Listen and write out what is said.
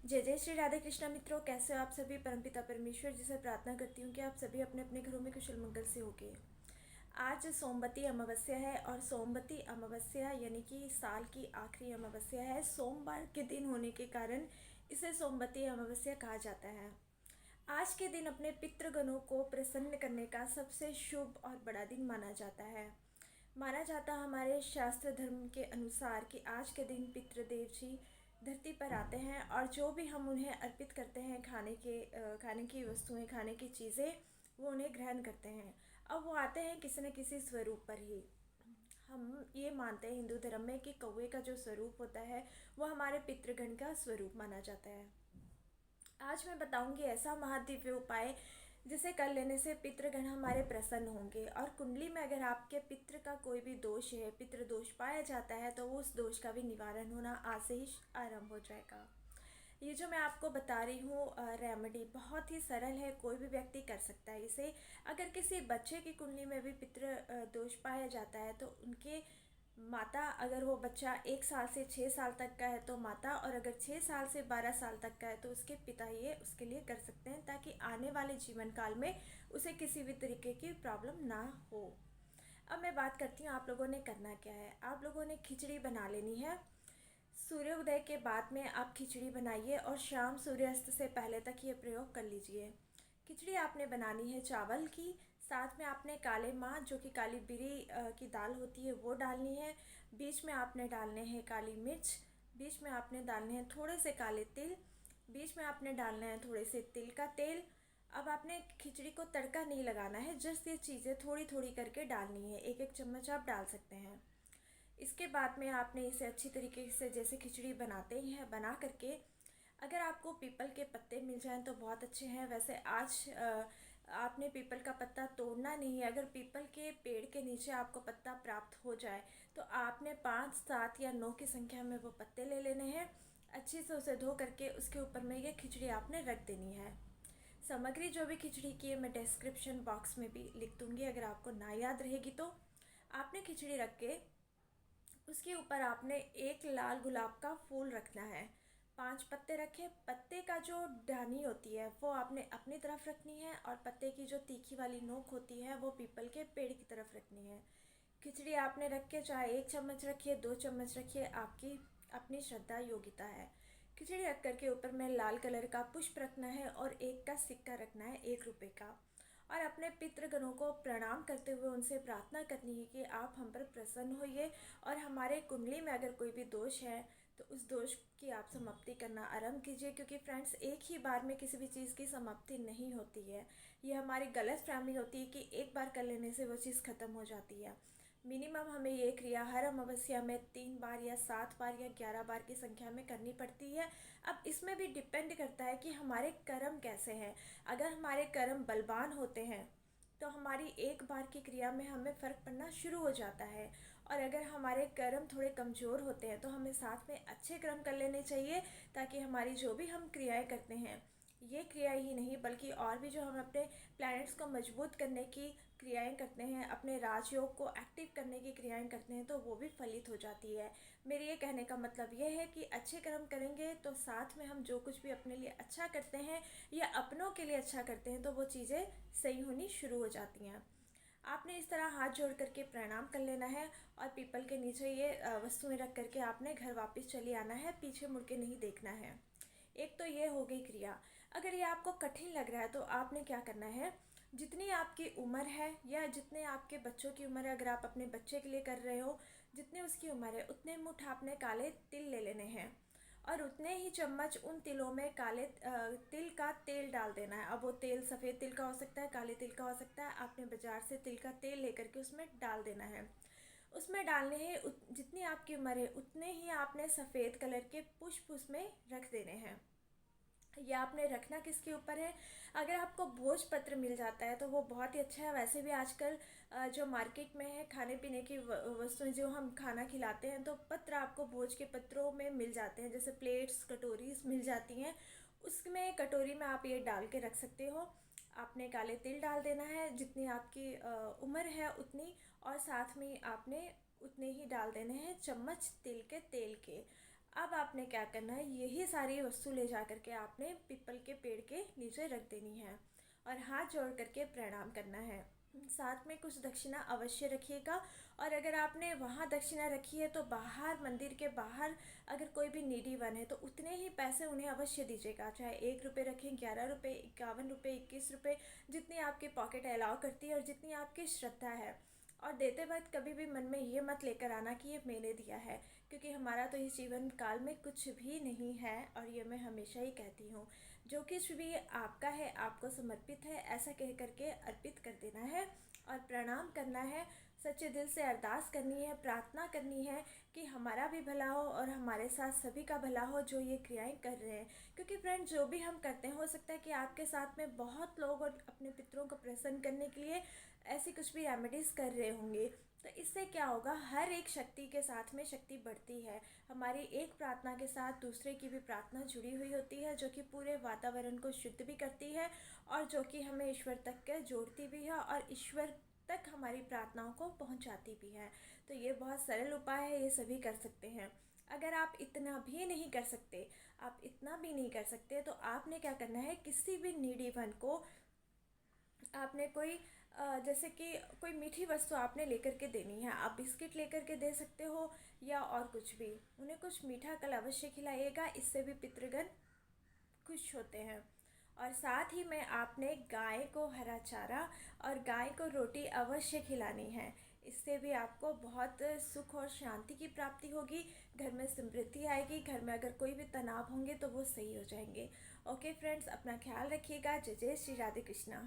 जय जय श्री राधे कृष्णा मित्रों, कैसे हो आप सभी। परमपिता परमेश्वर जी से प्रार्थना करती हूँ कि आप सभी अपने अपने घरों में कुशल मंगल से होगे। आज सोमवती अमावस्या है और सोमवती अमावस्या यानी कि साल की आखिरी अमावस्या है। सोमवार के दिन होने के कारण इसे सोमवती अमावस्या कहा जाता है। आज के दिन अपने पितृगणों को प्रसन्न करने का सबसे शुभ और बड़ा दिन माना जाता है। माना जाता हमारे शास्त्र धर्म के अनुसार कि आज के दिन पितृदेव जी धरती पर आते हैं और जो भी हम उन्हें अर्पित करते हैं, खाने की वस्तुएं, खाने की चीज़ें, वो उन्हें ग्रहण करते हैं। अब वो आते हैं किसी न किसी स्वरूप पर ही। हम ये मानते हैं हिंदू धर्म में कि कौवे का जो स्वरूप होता है वो हमारे पितृगण का स्वरूप माना जाता है। आज मैं बताऊंगी ऐसा महादिव्य उपाय जिसे कर लेने से पितृगण हमारे प्रसन्न होंगे। और कुंडली में अगर आपके पितृ का कोई भी दोष है, पितृ दोष पाया जाता है, तो वो उस दोष का भी निवारण होना आज से ही आरंभ हो जाएगा। ये जो मैं आपको बता रही हूँ रेमेडी बहुत ही सरल है, कोई भी व्यक्ति कर सकता है इसे। अगर किसी बच्चे की कुंडली में भी पितृ दोष पाया जाता है तो उनके माता, अगर वो बच्चा 1 साल से 6 साल तक का है तो माता, और अगर 6 साल से 12 साल तक का है तो उसके पिता ये उसके लिए कर सकते हैं, ताकि आने वाले जीवन काल में उसे किसी भी तरीके की प्रॉब्लम ना हो। अब मैं बात करती हूँ आप लोगों ने करना क्या है। आप लोगों ने खिचड़ी बना लेनी है। सूर्योदय के बाद में आप खिचड़ी बनाइए और शाम सूर्यास्त से पहले तक ये प्रयोग कर लीजिए। खिचड़ी आपने बनानी है चावल की, साथ में आपने काले माँ जो कि काली बिरी की दाल होती है वो डालनी है। बीच में आपने डालने हैं काली मिर्च, बीच में आपने डालने हैं थोड़े से काले तिल, बीच में आपने डालना है थोड़े से तिल का तेल। अब आपने खिचड़ी को तड़का नहीं लगाना है, जस्ट ये चीज़ें थोड़ी थोड़ी करके डालनी है, एक एक चम्मच आप डाल सकते हैं। इसके बाद में आपने इसे अच्छी तरीके से जैसे खिचड़ी बनाते ही हैं बना करके, अगर आपको पीपल के पत्ते मिल जाएं तो बहुत अच्छे हैं। वैसे आज आपने पीपल का पत्ता तोड़ना नहीं है। अगर पीपल के पेड़ के नीचे आपको पत्ता प्राप्त हो जाए तो आपने 5, 7 या 9 की संख्या में वो पत्ते ले लेने हैं। अच्छे से उसे धो करके उसके ऊपर में ये खिचड़ी आपने रख देनी है। सामग्री जो भी खिचड़ी की है मैं डिस्क्रिप्शन बॉक्स में भी लिख दूँगी, अगर आपको ना याद रहेगी तो। आपने खिचड़ी रख के उसके ऊपर आपने एक लाल गुलाब का फूल रखना है। 5 पत्ते रखे। पत्ते का जो डानी होती है वो आपने अपनी तरफ रखनी है और पत्ते की जो तीखी वाली नोक होती है वो पीपल के पेड़ की तरफ रखनी है। खिचड़ी आपने रख के चाहे 1 चम्मच रखिए, 2 चम्मच रखिए, आपकी अपनी श्रद्धा योग्यता है। खिचड़ी रख कर के ऊपर में लाल कलर का पुष्प रखना है और 1 का सिक्का रखना है, 1 रुपये का। और अपने पितृगणों को प्रणाम करते हुए उनसे प्रार्थना करनी है कि आप हम पर प्रसन्न होइए और हमारे कुंडली में अगर कोई भी दोष है तो उस दोष की आप समाप्ति करना आरंभ कीजिए। क्योंकि फ्रेंड्स, एक ही बार में किसी भी चीज़ की समाप्ति नहीं होती है। ये हमारी गलत फहमी होती है कि एक बार कर लेने से वो चीज़ ख़त्म हो जाती है। मिनिमम हमें ये क्रिया हर अमावस्या में 3 बार या 7 बार या 11 बार की संख्या में करनी पड़ती है। अब इसमें भी डिपेंड करता है कि हमारे कर्म कैसे हैं। अगर हमारे कर्म बलवान होते हैं तो हमारी एक बार की क्रिया में हमें फ़र्क पड़ना शुरू हो जाता है। और अगर हमारे कर्म थोड़े कमज़ोर होते हैं तो हमें साथ में अच्छे कर्म कर लेने चाहिए, ताकि हमारी जो भी हम क्रियाएं करते हैं, ये क्रिया ही नहीं बल्कि और भी जो हम अपने प्लैनेट्स को मजबूत करने की क्रियाएं करते हैं, अपने राजयोग को एक्टिव करने की क्रियाएं करते हैं, तो वो भी फलित हो जाती है। मेरे ये कहने का मतलब ये है कि अच्छे कर्म करेंगे तो साथ में हम जो कुछ भी अपने लिए अच्छा करते हैं या अपनों के लिए अच्छा करते हैं तो वो चीज़ें सही होनी शुरू हो जाती हैं। आपने इस तरह हाथ जोड़ करके प्रणाम कर लेना है और पीपल के नीचे ये वस्तुएं रख करके आपने घर वापस चले आना है, पीछे मुड़ के नहीं देखना है। एक तो ये हो गई क्रिया। अगर ये आपको कठिन लग रहा है तो आपने क्या करना है, जितनी आपकी उम्र है या जितने आपके बच्चों की उम्र है, अगर आप अपने बच्चे के लिए कर रहे हो, जितनी उसकी उम्र है उतने मुठ आपने काले तिल ले लेने हैं और उतने ही चम्मच उन तिलों में काले तिल का तेल डाल देना है। अब वो तेल सफ़ेद तिल का हो सकता है, काले तिल का हो सकता है। आपने बाज़ार से तिल का तेल लेकर के उसमें डाल देना है। उसमें डालने हैं जितनी आपकी उम्र है उतने ही आपने सफ़ेद कलर के पुष्प उसमें रख देने हैं। या आपने रखना किसके ऊपर है, अगर आपको भोजपत्र मिल जाता है तो वो बहुत ही अच्छा है। वैसे भी आजकल जो मार्केट में है खाने पीने की वस्तुएं, जो हम खाना खिलाते हैं, तो पत्र आपको भोज के पत्रों में मिल जाते हैं, जैसे प्लेट्स कटोरीज मिल जाती हैं। उसमें कटोरी में आप ये डाल के रख सकते हो। आपने काले तिल डाल देना है जितनी आपकी उम्र है उतनी, और साथ में आपने उतने ही डाल देने हैं चम्मच तिल के तेल के। अब आपने क्या करना है, यही सारी वस्तु ले जा करके आपने पीपल के पेड़ के नीचे रख देनी है और हाथ जोड़ करके प्रणाम करना है। साथ में कुछ दक्षिणा अवश्य रखिएगा। और अगर आपने वहाँ दक्षिणा रखी है तो बाहर, मंदिर के बाहर अगर कोई भी नीडी वन है तो उतने ही पैसे उन्हें अवश्य दीजिएगा। चाहे 1 रुपये रखें, 11 रुपये, 51 रुपये, 21 रुपये, जितनी आपकी पॉकेट अलाउ करती है और जितनी आपकी श्रद्धा है। और देते वक्त कभी भी मन में ये मत लेकर आना कि ये मैंने दिया है, क्योंकि हमारा तो इस जीवन काल में कुछ भी नहीं है। और ये मैं हमेशा ही कहती हूँ, जो कुछ भी आपका है आपको समर्पित है, ऐसा कह करके अर्पित कर देना है और प्रणाम करना है। सच्चे दिल से अरदास करनी है, प्रार्थना करनी है कि हमारा भी भला हो और हमारे साथ सभी का भला हो जो ये क्रियाएं कर रहे हैं। क्योंकि फ्रेंड, जो भी हम करते हैं, हो सकता है कि आपके साथ में बहुत लोग और अपने पितरों को प्रसन्न करने के लिए ऐसी कुछ भी रेमेडीज़ कर रहे होंगे। तो इससे क्या होगा, हर एक शक्ति के साथ में शक्ति बढ़ती है। हमारी एक प्रार्थना के साथ दूसरे की भी प्रार्थना जुड़ी हुई होती है, जो कि पूरे वातावरण को शुद्ध भी करती है और जो कि हमें ईश्वर तक के जोड़ती भी है और ईश्वर तक हमारी प्रार्थनाओं को पहुंचाती भी है। तो ये बहुत सरल उपाय है, ये सभी कर सकते हैं। अगर आप इतना भी नहीं कर सकते, आप इतना भी नहीं कर सकते, तो आपने क्या करना है, किसी भी नीडी वन को आपने कोई जैसे कि कोई मीठी वस्तु आपने लेकर के देनी है। आप बिस्किट लेकर के दे सकते हो या और कुछ भी। उन्हें कुछ मीठा कल अवश्य खिलाइएगा, इससे भी पितृगण खुश होते हैं। और साथ ही में आपने गाय को हरा चारा और गाय को रोटी अवश्य खिलानी है। इससे भी आपको बहुत सुख और शांति की प्राप्ति होगी, घर में समृद्धि आएगी, घर में अगर कोई भी तनाव होंगे तो वो सही हो जाएंगे। ओके फ्रेंड्स, अपना ख्याल रखिएगा। जय जय श्री राधे कृष्णा।